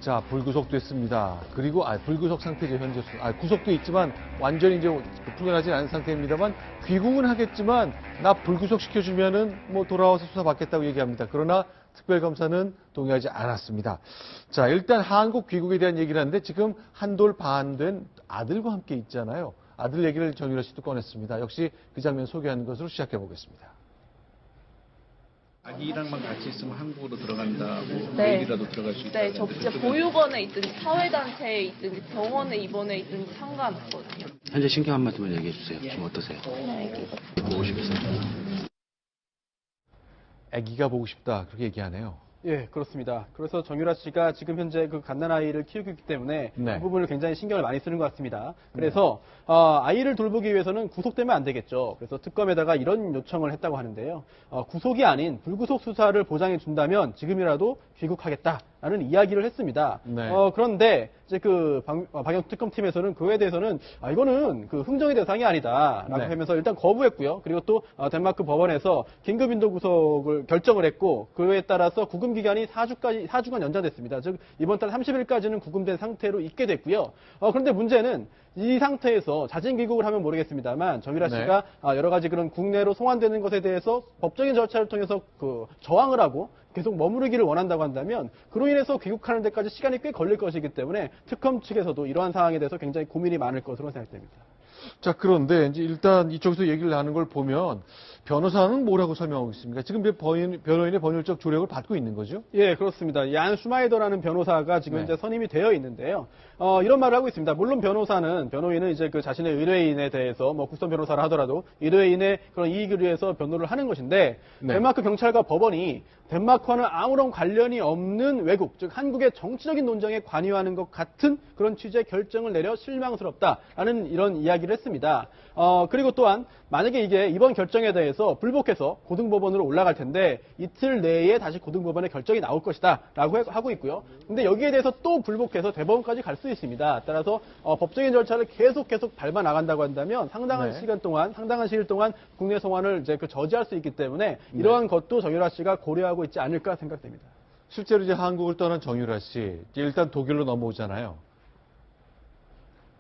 자, 불구속됐습니다. 그리고 불구속 상태죠, 현재. 구속도 있지만 완전히 이제 풀려나지 않은 상태입니다만 귀국은 하겠지만 나 불구속 시켜주면은 뭐 돌아와서 수사받겠다고 얘기합니다. 그러나 특별검사는 동의하지 않았습니다. 자, 일단 한국 귀국에 대한 얘기를 하는데 지금 한 돌 반 된 아들과 함께 있잖아요. 아들 얘기를 정유라 씨도 꺼냈습니다. 역시 그 장면 소개하는 것으로 시작해 보겠습니다. 아기랑만 같이 있으면 한국으로 들어간다. 뭐 네. 내일이라도 들어갈 수 있다. 네, 저 진짜 보육원에 있든지 사회단체에 있든지 병원에 입원해 있든지 상관없거든요. 현재 신경 한 말씀을 얘기해 주세요. 지금 어떠세요? 그냥 애기가. 보고 싶으세요? 아기가 보고 싶다. 그렇게 얘기하네요. 예, 그렇습니다. 그래서 정유라 씨가 지금 현재 그 갓난아이를 키우고 있기 때문에 네. 그 부분을 굉장히 신경을 많이 쓰는 것 같습니다. 그래서 아이를 돌보기 위해서는 구속되면 안 되겠죠. 그래서 특검에다가 이런 요청을 했다고 하는데요. 구속이 아닌 불구속 수사를 보장해 준다면 지금이라도 귀국하겠다라는 이야기를 했습니다. 네. 그런데 이제 그 박영수 특검팀에서는 그에 대해서는 이거는 그 흥정의 대상이 아니다라고 네. 하면서 일단 거부했고요. 그리고 또 덴마크 법원에서 긴급 인도 구속을 결정을 했고 그에 따라서 구금 기간이 4주간 연장됐습니다. 즉 이번 달 30일까지는 구금된 상태로 있게 됐고요. 그런데 문제는 이 상태에서 자진 귀국을 하면 모르겠습니다만 정유라 네. 씨가 여러 가지 그런 국내로 송환되는 것에 대해서 법적인 절차를 통해서 그 저항을 하고 계속 머무르기를 원한다고 한다면 그로 인해서 귀국하는 데까지 시간이 꽤 걸릴 것이기 때문에 특검 측에서도 이러한 상황에 대해서 굉장히 고민이 많을 것으로 생각됩니다. 자, 그런데 이제 일단 이쪽에서 얘기를 하는 걸 보면 변호사는 뭐라고 설명하고 있습니까? 지금 변호인의 법률적 조력을 받고 있는 거죠? 예, 그렇습니다. 얀 슈마이더라는 변호사가 지금 네. 현재 선임이 되어 있는데요. 이런 말을 하고 있습니다. 물론 변호인은 이제 그 자신의 의뢰인에 대해서 뭐 국선 변호사를 하더라도 의뢰인의 그런 이익을 위해서 변호를 하는 것인데 네. 덴마크 경찰과 법원이 덴마크와는 아무런 관련이 없는 외국, 즉 한국의 정치적인 논쟁에 관여하는 것 같은 그런 취지의 결정을 내려 실망스럽다라는 이런 이야기를 했습니다. 그리고 또한 만약에 이게 이번 결정에 대해서 불복해서 고등법원으로 올라갈 텐데 이틀 내에 다시 고등법원의 결정이 나올 것이다라고 하고 있고요. 근데 여기에 대해서 또 불복해서 대법원까지 갈 수 있습니다. 따라서 법적인 절차를 계속 밟아 나간다고 한다면 상당한 네. 상당한 시일 동안 국내 송환을 이제 저지할 수 있기 때문에 이러한 것도 정유라 씨가 고려하고 있지 않을까 생각됩니다. 실제로 이제 한국을 떠난 정유라 씨, 이제 일단 독일로 넘어오잖아요.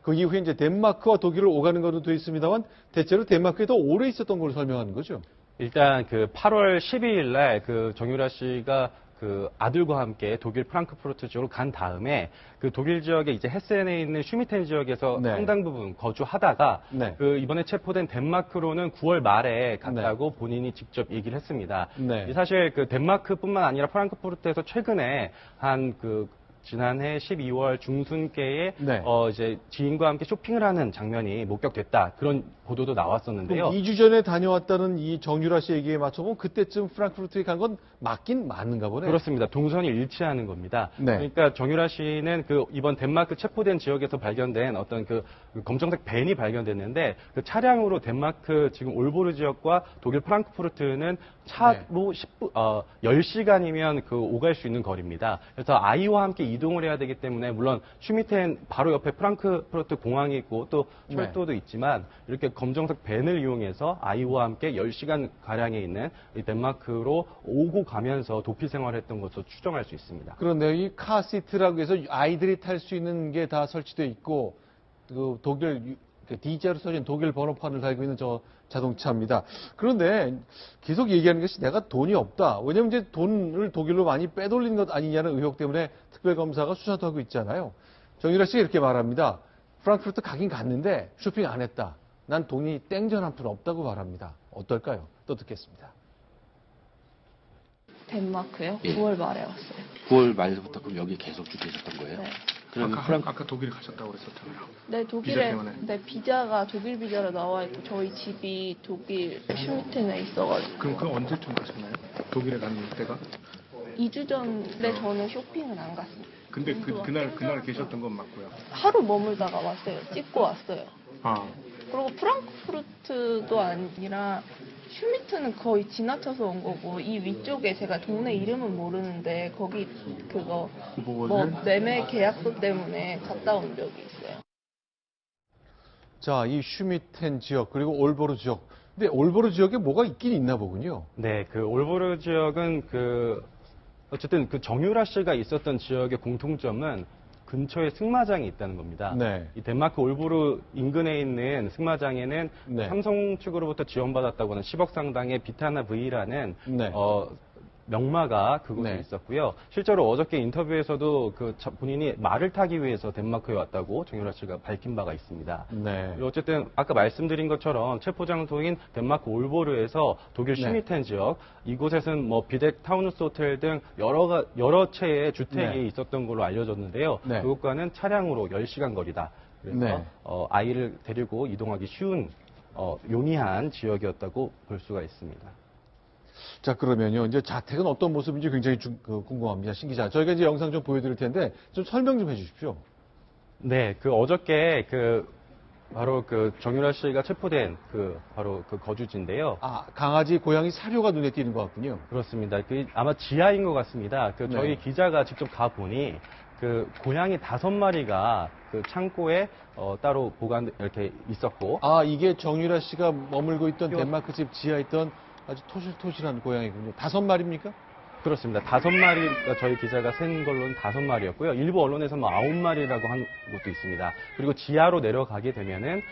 그 이후에 이제 덴마크와 독일을 오가는 것도 돼 있습니다만 대체로 덴마크에 더 오래 있었던 걸로 설명하는 거죠. 일단 그 8월 12일 날 그 정유라 씨가 그 아들과 함께 독일 프랑크푸르트 지역으로 간 다음에 그 독일 지역에 이제 헤센에 있는 슈미텐 지역에서 네. 상당 부분 거주하다가 네. 그 이번에 체포된 덴마크로는 9월 말에 갔다고 본인이 직접 얘기를 했습니다. 네. 사실 그 덴마크뿐만 아니라 프랑크푸르트에서 최근에 지난해 12월 중순께에 네. 이제 지인과 함께 쇼핑을 하는 장면이 목격됐다. 그런 보도도 나왔었는데요. 2주 전에 다녀왔다는 이 정유라 씨 얘기에 맞춰보면 그때쯤 프랑크푸르트에 간 건 맞긴 맞는가 보네요. 그렇습니다. 동선이 일치하는 겁니다. 네. 그러니까 정유라 씨는 그 이번 덴마크 체포된 지역에서 발견된 어떤 그 검정색 밴이 발견됐는데 그 차량으로 덴마크 지금 올보르 지역과 독일 프랑크푸르트는 차로 10시간이면 그 오갈 수 있는 거리입니다. 그래서 아이와 함께 이동을 해야 되기 때문에 물론 슈미텐 바로 옆에 프랑크푸르트 공항이 있고 또 철도도 있지만 이렇게 검정색 밴을 이용해서 아이와 함께 10시간 가량에 있는 이 덴마크로 오고 가면서 도피 생활을 했던 것으로 추정할 수 있습니다. 그런데요, 이 카시트라고 해서 아이들이 탈 수 있는 게 다 설치되어 있고, 그 독일, D자로 써진 독일 번호판을 달고 있는 저 자동차입니다. 그런데 계속 얘기하는 것이 내가 돈이 없다. 왜냐면 이제 돈을 독일로 많이 빼돌린 것 아니냐는 의혹 때문에 특별검사가 수사도 하고 있잖아요. 정유라 씨가 이렇게 말합니다. 프랑크푸르트 가긴 갔는데 쇼핑 안 했다. 난 돈이 땡전 한 푼 없다고 말합니다. 어떨까요? 또 듣겠습니다. 덴마크요? 예. 9월 말에 왔어요. 9월 말부터 그럼 여기 계속 계셨던 거예요? 네. 그럼 아까 독일 가셨다고 그랬었잖아요. 네, 비자 때문에. 네, 비자가 독일 비자로 나와 있고 저희 집이 독일 슈미텐에 있어가지고 그럼 그 언제쯤 가셨나요? 독일에 간 때가? 2주 전에 저는 쇼핑은 안 갔습니다. 근데 그날 계셨던 건 맞고요. 하루 머물다가 왔어요. 찍고 왔어요. 아, 그리고 프랑크푸르트도 아니라 슈미트는 거의 지나쳐서 온 거고 이 위쪽에 제가 동네 이름은 모르는데 거기 그거 뭐 매매 계약서 때문에 갔다 온 적이 있어요. 자, 이 슈미텐 지역 그리고 올보르 지역. 근데 올보르 지역에 뭐가 있긴 있나 보군요. 네, 그 올보르 지역은 그 어쨌든 그 정유라 씨가 있었던 지역의 공통점은 근처에 승마장이 있다는 겁니다. 네. 이 덴마크 올보르 인근에 있는 승마장에는 네. 삼성 측으로부터 지원받았다고 하는 10억 상당의 비타나 V라는 네. 명마가 그곳에 네. 있었고요. 실제로 어저께 인터뷰에서도 본인이 말을 타기 위해서 덴마크에 왔다고 정유라 씨가 밝힌 바가 있습니다. 네. 그리고 어쨌든 아까 말씀드린 것처럼 체포 장소인 덴마크 올보르에서 독일 네. 슈미텐 지역 이곳에서는 뭐 비덱 타우누스 호텔 등 여러 채의 주택이 네. 있었던 걸로 알려졌는데요. 네. 그것과는 차량으로 10시간 거리다. 그래서 네. 아이를 데리고 이동하기 쉬운 용이한 지역이었다고 볼 수가 있습니다. 자, 그러면요. 이제 자택은 어떤 모습인지 굉장히 궁금합니다. 신 기자. 저희가 이제 영상 좀 보여드릴 텐데 좀 설명 좀 해주십시오. 네, 어저께 바로 정유라 씨가 체포된 바로 거주지인데요. 아, 강아지, 고양이 사료가 눈에 띄는 것 같군요. 그렇습니다. 아마 지하인 것 같습니다. 저희 네. 기자가 직접 가보니 고양이 5마리가 창고에 따로 이렇게 있었고. 아, 이게 정유라 씨가 머물고 있던 덴마크 집 지하에 있던 아주 토실토실한 고양이군요. 5마리입니까? 그렇습니다. 5마리가 저희 기자가 센 걸로는 5마리였고요. 일부 언론에서 9마리라고 한 것도 있습니다. 그리고 지하로 내려가게 되면은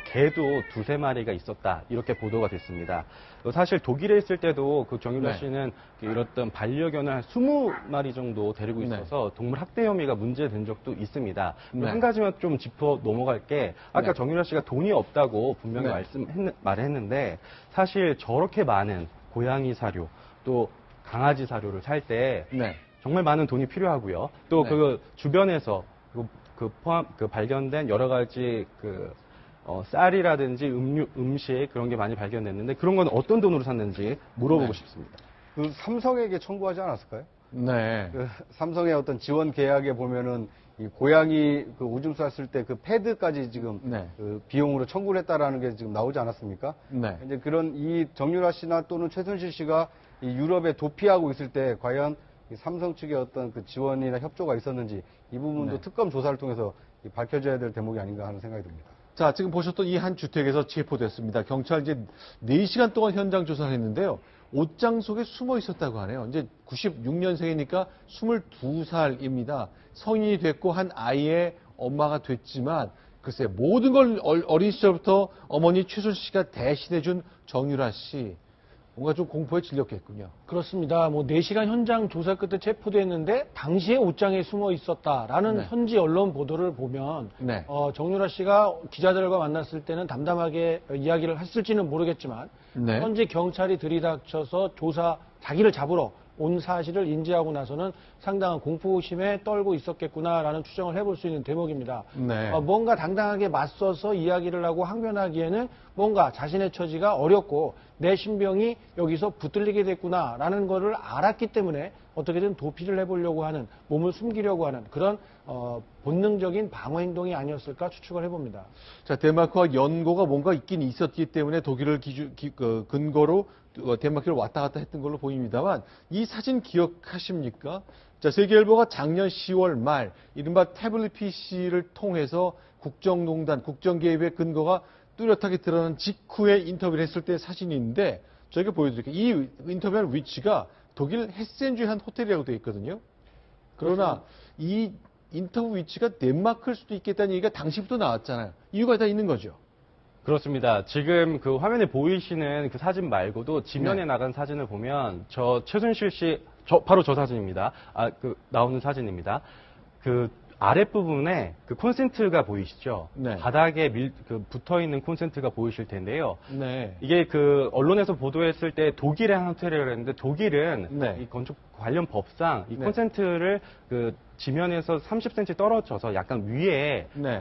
개도 2-3마리가 있었다. 이렇게 보도가 됐습니다. 사실 독일에 있을 때도 정유라 네. 씨는 이렇던 반려견을 한 20마리 정도 데리고 있어서 동물 학대 혐의가 문제된 적도 있습니다. 네. 한 가지만 좀 짚어 넘어갈 게 아까 네. 정유라 씨가 돈이 없다고 분명히 네. 말했는데 사실 저렇게 많은 고양이 사료 또 강아지 사료를 살 때 네. 정말 많은 돈이 필요하고요. 또 네. 주변에서 발견된 여러 가지 쌀이라든지 음식 그런 게 많이 발견됐는데 그런 건 어떤 돈으로 샀는지 물어보고 네. 싶습니다. 삼성에게 청구하지 않았을까요? 네. 삼성의 어떤 지원 계약에 보면은 이 고양이 오줌 쌌을 때 패드까지 지금 네. 비용으로 청구를 했다라는 게 지금 나오지 않았습니까? 네. 이제 이 정유라 씨나 또는 최순실 씨가 이 유럽에 도피하고 있을 때 과연 이 삼성 측의 어떤 지원이나 협조가 있었는지 이 부분도 네. 특검 조사를 통해서 밝혀져야 될 대목이 아닌가 하는 생각이 듭니다. 자, 지금 보셨던 이 한 주택에서 체포됐습니다. 경찰 이제 4시간 동안 현장 조사를 했는데요. 옷장 속에 숨어 있었다고 하네요. 이제 96년생이니까 22살입니다. 성인이 됐고 한 아이의 엄마가 됐지만 글쎄 모든 걸 어린 시절부터 어머니 최순실 씨가 대신해준 정유라 씨. 뭔가 좀 공포에 질렸겠군요. 그렇습니다. 4시간 현장 조사 끝에 체포됐는데 당시에 옷장에 숨어 있었다라는 네. 현지 언론 보도를 보면 네. 정유라 씨가 기자들과 만났을 때는 담담하게 이야기를 했을지는 모르겠지만 네. 현지 경찰이 들이닥쳐서 자기를 잡으러 온 사실을 인지하고 나서는 상당한 공포심에 떨고 있었겠구나라는 추정을 해볼 수 있는 대목입니다. 네. 뭔가 당당하게 맞서서 이야기를 하고 항변하기에는 뭔가 자신의 처지가 어렵고 내 신병이 여기서 붙들리게 됐구나라는 것을 알았기 때문에 어떻게든 도피를 해보려고 하는, 몸을 숨기려고 하는 그런 본능적인 방어 행동이 아니었을까 추측을 해봅니다. 자, 덴마크와 연고가 뭔가 있긴 있었기 때문에 독일을 근거로 덴마크를 왔다 갔다 했던 걸로 보입니다만 이 사진 기억하십니까? 자, 세계일보가 작년 10월 말 이른바 태블릿 PC를 통해서 국정농단, 국정개입의 근거가 뚜렷하게 드러난 직후에 인터뷰를 했을 때 사진인데 저희가 보여드릴게요. 이 인터뷰한 위치가 독일 헤센주의 한 호텔이라고 되어 있거든요. 그러나 이 인터뷰 위치가 덴마크일 수도 있겠다는 얘기가 당시부터 나왔잖아요. 이유가 다 있는 거죠. 그렇습니다. 지금 화면에 보이시는 사진 말고도 지면에 네. 나간 사진을 보면 최순실 씨, 바로 저 사진입니다. 나오는 사진입니다. 아랫부분에 콘센트가 보이시죠? 네. 바닥에 붙어 있는 콘센트가 보이실 텐데요. 네. 이게 언론에서 보도했을 때 독일의 한 호텔이라고 했는데 독일은 네. 이 건축 관련 법상 이 네. 콘센트를 지면에서 30cm 떨어져서 약간 위에 네.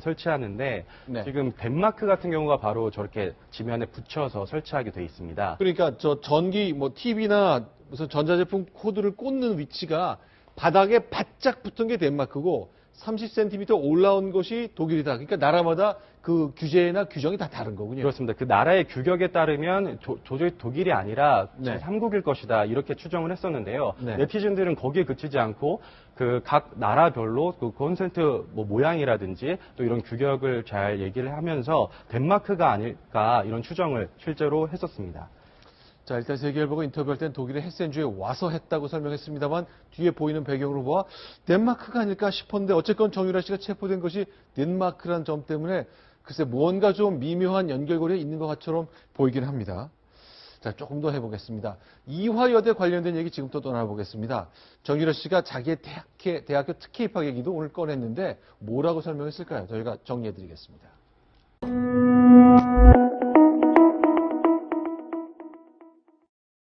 설치하는데 네. 지금 덴마크 같은 경우가 바로 저렇게 지면에 붙여서 설치하게 돼 있습니다. 그러니까 전기 TV나 무슨 전자제품 코드를 꽂는 위치가 바닥에 바짝 붙은 게 덴마크고 30cm 올라온 것이 독일이다. 그러니까 나라마다 그 규제나 규정이 다 다른 거군요. 그렇습니다. 그 나라의 규격에 따르면 도저히 독일이 아니라 네. 제3국일 것이다. 이렇게 추정을 했었는데요. 네. 네티즌들은 거기에 그치지 않고 각 나라별로 콘센트 모양이라든지 또 이런 규격을 잘 얘기를 하면서 덴마크가 아닐까 이런 추정을 실제로 했었습니다. 자, 일단 세계일보가 인터뷰할 땐 독일의 헤센주에 와서 했다고 설명했습니다만 뒤에 보이는 배경으로 보아 덴마크가 아닐까 싶었는데 어쨌건 정유라 씨가 체포된 것이 덴마크란 점 때문에 글쎄 무언가 좀 미묘한 연결고리에 있는 것처럼 보이긴 합니다. 자, 조금 더 해보겠습니다. 이화여대 관련된 얘기 지금 또 떠나보겠습니다. 정유라 씨가 자기의 대학교 특혜 입학 얘기도 오늘 꺼냈는데 뭐라고 설명했을까요? 저희가 정리해드리겠습니다.